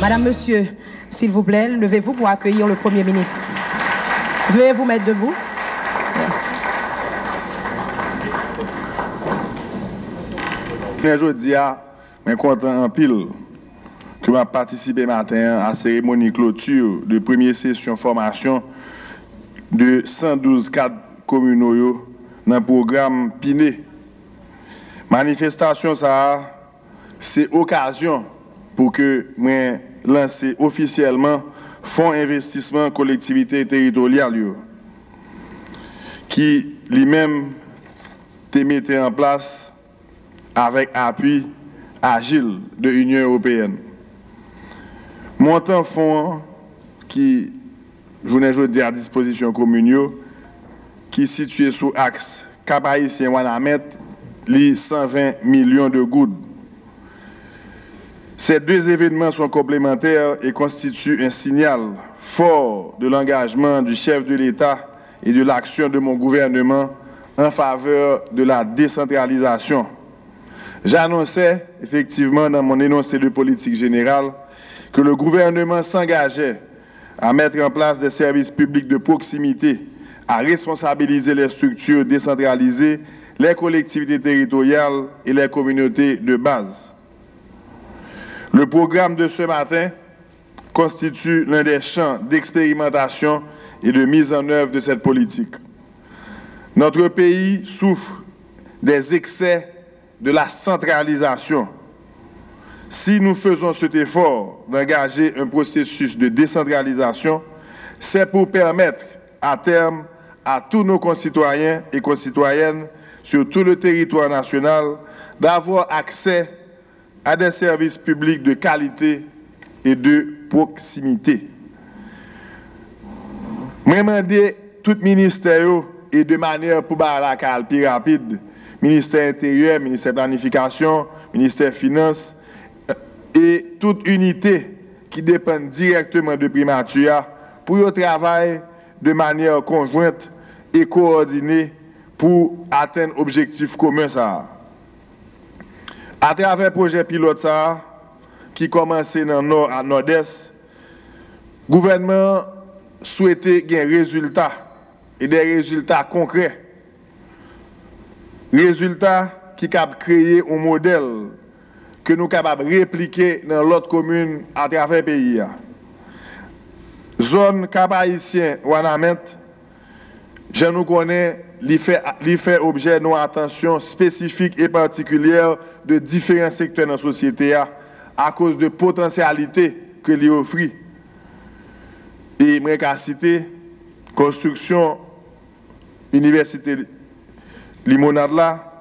Madame, Monsieur, s'il vous plaît, levez-vous pour accueillir le Premier ministre. Veuillez vous mettre debout. Merci. Je dis à suis content en pile que je participé matin à la cérémonie clôture de première session formation de 112 cadres communaux dans le programme PINE. Manifestation, ça, c'est occasion pour que je lance officiellement Fonds investissement collectivité territoriale qui lui-même te mettait en place avec appui agile de l'Union européenne. Montant fonds qui, je dis à disposition commune, qui est situé sous axe Cap-Haïtien-Ouanamet, les 120 millions de gouttes. Ces deux événements sont complémentaires et constituent un signal fort de l'engagement du chef de l'État et de l'action de mon gouvernement en faveur de la décentralisation. J'annonçais effectivement dans mon énoncé de politique générale que le gouvernement s'engageait à mettre en place des services publics de proximité, à responsabiliser les structures décentralisées, les collectivités territoriales et les communautés de base. Le programme de ce matin constitue l'un des champs d'expérimentation et de mise en œuvre de cette politique. Notre pays souffre des excès de la centralisation. Si nous faisons cet effort d'engager un processus de décentralisation, c'est pour permettre à terme à tous nos concitoyens et concitoyennes sur tout le territoire national d'avoir accès à des services publics de qualité et de proximité. Je demande tout ministère et de manière pour la calme plus rapide, ministère intérieur, ministère planification, ministère finances et toute unité qui dépend directement de Primature pour travailler de manière conjointe et coordonnée pour atteindre l'objectif commun. À travers le projet pilote qui commence dans le nord à nord-est, le gouvernement souhaitait des résultats et des résultats concrets. Résultats qui peuvent créer un modèle que nous sommes capables de répliquer dans l'autre commune à travers le pays. Zone Cap-Haïtien Ouanamet, je nous connais, il fait objet de nos attention spécifique et particulière de différents secteurs dans la société à cause de potentialités que lui offre. Et je vais citer construction université Limonade là,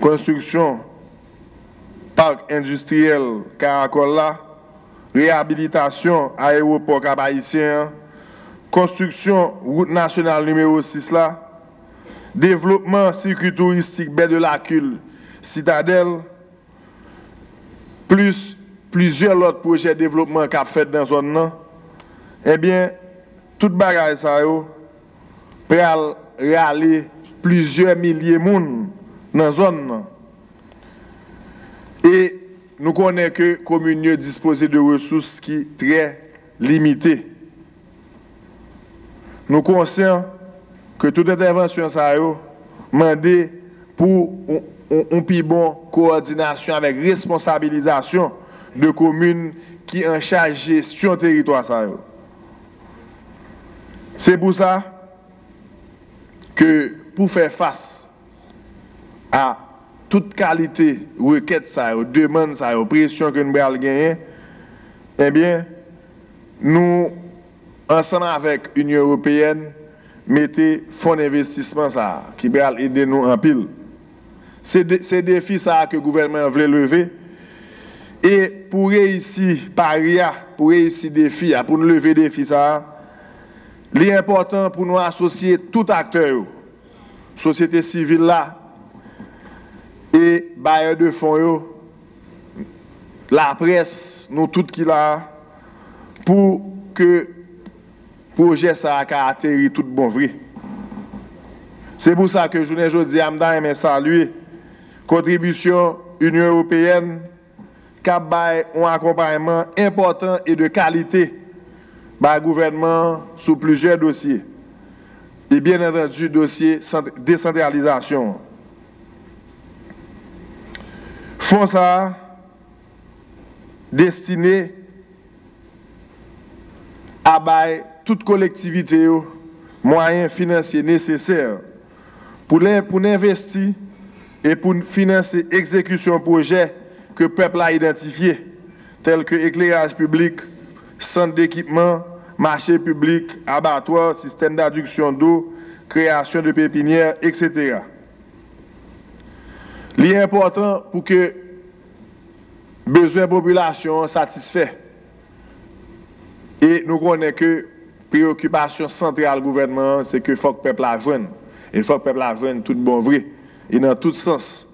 construction parc industriel Caracol là, réhabilitation aéroport Cap-Haïtien, construction route nationale numéro 6 là, développement circuit touristique baie de la Cule, Citadelle, plus plusieurs autres projets de développement qu'a fait dans la zone là, eh bien, toute bagaille ça yo peut aller plusieurs milliers de monde dans la zone. Et nous connaissons que la commune dispose de ressources qui sont très limitées. Nous sommes conscients que toute intervention ça demande pour une plus bonne coordination avec responsabilisation de communes qui en charge de gestion territoire ça. C'est pour ça que pour faire face à toute qualité requête ça, demande ça, pression que nous allons gagner, eh bien, nous, ensemble avec l'Union européenne, mettons fonds d'investissement ça, qui va aider nous en pile. C'est des défis ça que le gouvernement veut lever. Et pour réussir paria, pour réussir défi, pour nous lever des défis ça, l'important pour nous associer tout acteur, société civile là, et bailleurs de fonds, la presse, nous tous qui là, pour que le projet ça a atterri tout bon vrai. C'est pour ça que je dis à Amda et saluer contribution Union européenne qui a un accompagnement important et de qualité par le gouvernement sur plusieurs dossiers. Et bien entendu, dossier décentralisation. Fonds ça destiné à bailler toute collectivité moyens financiers nécessaires pour investir et pour financer l'exécution de projets que le peuple a identifiés, tels que éclairage public, centre d'équipement, marché public, abattoir, système d'adduction d'eau, création de pépinières, etc. Il est important pour que besoin de la population satisfait. Et nous connaissons que préoccupation centrale du gouvernement, c'est que faut que le peuple la joigne. Et il faut que le peuple la joigne tout bon vrai. Et dans tout sens.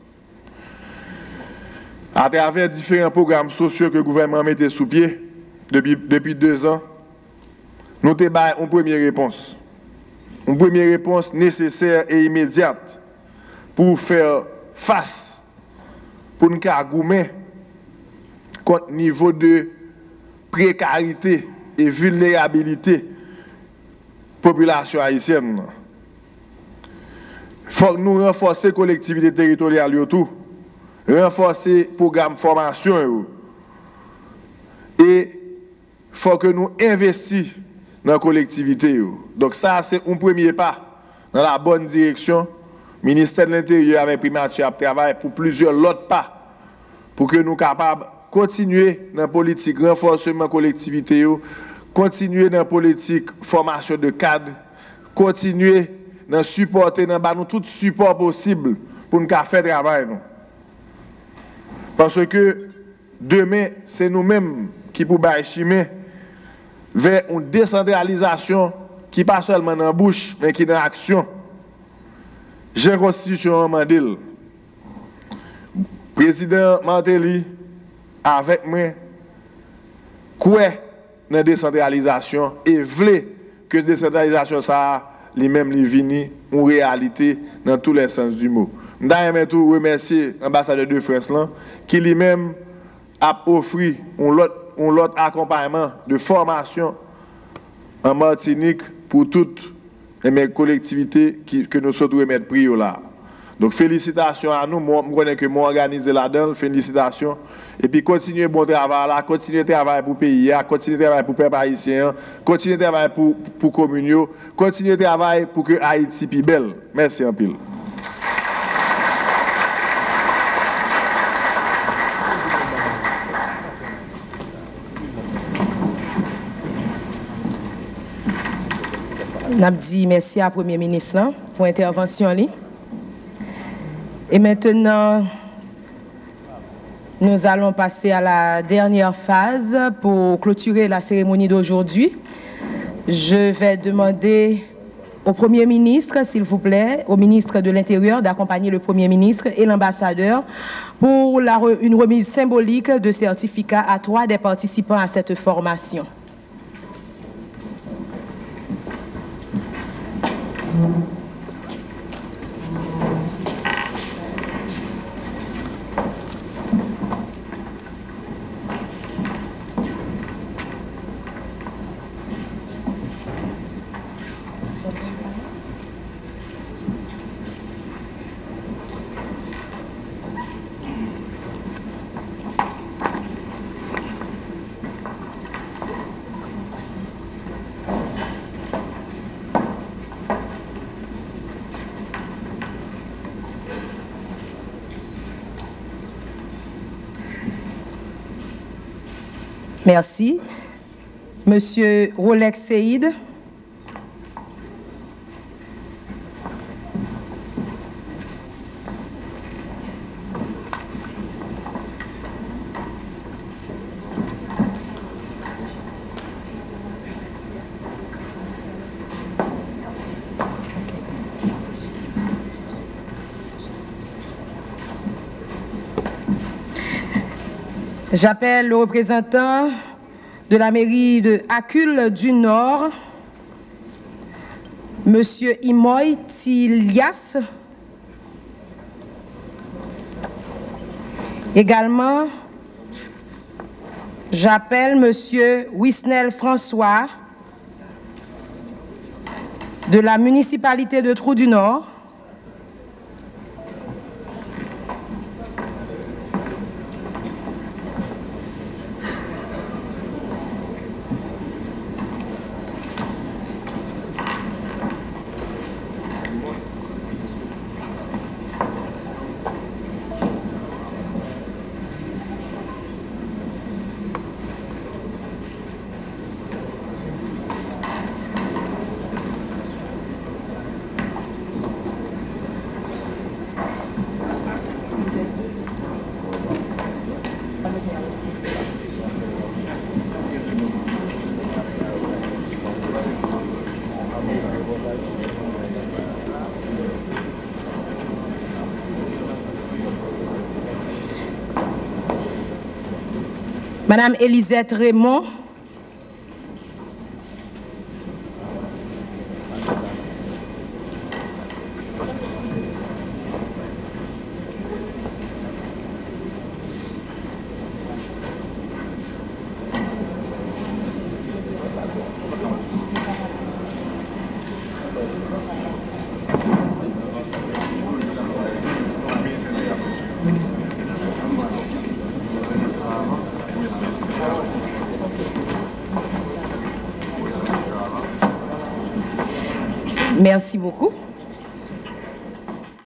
À travers différents programmes sociaux que le gouvernement mettait sous pied depuis 2 ans, nous avons une première réponse. Une première réponse nécessaire et immédiate pour faire face, pour nous goumer contre le niveau de précarité et vulnérabilité de la population haïtienne. Il faut que nous renforcer les collectivités territoriales, renforcer le programme de formation. Et il faut que nous investissions dans la collectivité. Donc ça, c'est un premier pas dans la bonne direction. Le ministère de l'Intérieur avec primature à travailler pour plusieurs autres pas pour que nous soyons capables de continuer dans la politique renforcement de la collectivité, continuer dans la politique formation de cadres, continuer dans supporter dans tout support possible pour nous faire travail. Parce que demain, c'est nous-mêmes qui pouvons chemin vers une décentralisation qui n'est pas seulement dans la bouche, mais qui est dans l'action. J'ai constitution Mandel. Président Martelly, avec moi, croit dans la décentralisation et veut que la décentralisation ça lui-même vienne en réalité dans tous les sens du mot. Je tout remercier l'ambassadeur de France qui lui-même a offert un autre accompagnement de formation en Martinique pour toutes les collectivités que nous souhaitons remettre prix là. Donc félicitations à nous, je connais que moi organisé là-dedans, félicitations. Et puis continuez bon travail là, continuez travail pour le pays, continuez travail pour le peuple haïtien, continuez travail pour la communauté, continuez travail pour que Haïti soit belle. Merci en pile. Nous avons dit merci à la Premier ministre pour l'intervention. Et maintenant, nous allons passer à la dernière phase pour clôturer la cérémonie d'aujourd'hui. Je vais demander au Premier ministre, s'il vous plaît, au ministre de l'Intérieur d'accompagner le Premier ministre et l'ambassadeur pour une remise symbolique de certificats à 3 des participants à cette formation. Merci. Monsieur Rolex Seïd. J'appelle le représentant de la mairie de Acul du Nord, Monsieur Imoy Tilias. Également, J'appelle Monsieur Wisnel François de la municipalité de Trou-du-Nord. Madame Elisette Raymond. Merci beaucoup.